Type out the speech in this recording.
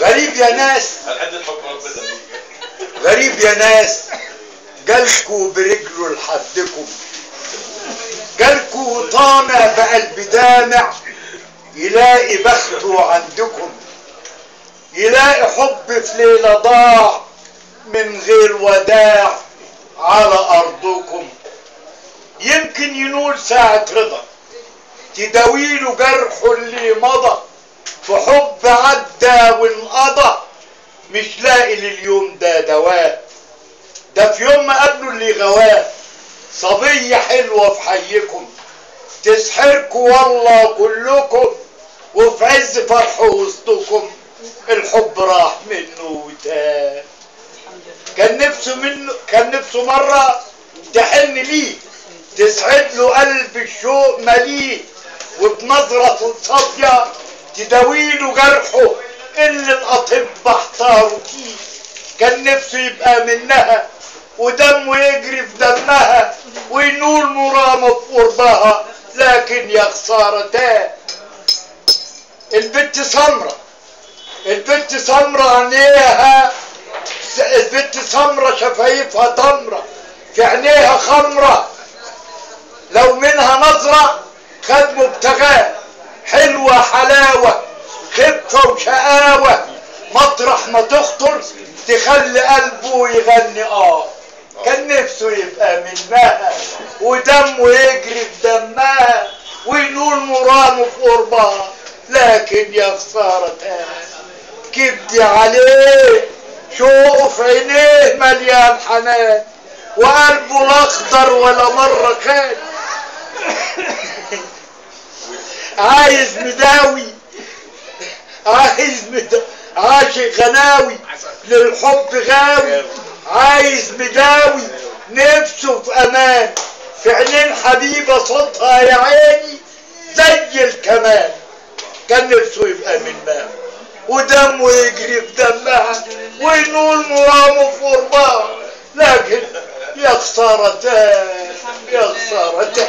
غريب يا ناس، غريب يا ناس، جالكوا برجله لحدكم، جالكوا طامع بقلب دامع، يلاقي بخته عندكم، يلاقي حب في ليلة ضاع من غير وداع على أرضكم. يمكن ينول ساعة رضا تداويله جرحه اللي مضى، في حب عدى وانقضى، مش لاقي لليوم ده دواء. ده في يوم ما قابله اللي غواه صبية حلوة في حيكم، تسحركوا والله كلكم، وفي عز فرح وسطكم الحب راح منه وتاه. كان نفسه مرة تحن ليه، تسعد له قلب الشوق مليه، وبنظرة صافية تداويله جرحه اللي الأطباء احتاروا فيه. كان نفسه يبقى منها ودمه يجري في دمها، وينول مرامه في قربها، لكن يا خسارتاه. البت سمرة، البت سمرة عينيها، البت سمرة شفايفها تمرة، في عينيها خمرة، لو منها نظرة خد مبتغاه، حلوة حلاوة خفة وشقاوة، مطرح ما تخطر تخلي قلبه يغني كان نفسه يبقى منها ودمه يجري في دمها، وينول مرامه في قربها، لكن يا خسارتها. كبدي عليه شوقه في عينيه مليان حنان، وقلبه الاخضر ولا مرة كان عايز مداوي، عاشق غناوي للحب غاوي، عايز مداوي نفسه في امان، في عينين حبيبة صوتها يا عيني زي الكمان. كان نفسه يبقى منها ودمه يجري في دمها، وينول مرامه في قربها، لكن يا خسارتها، يا خسارتها.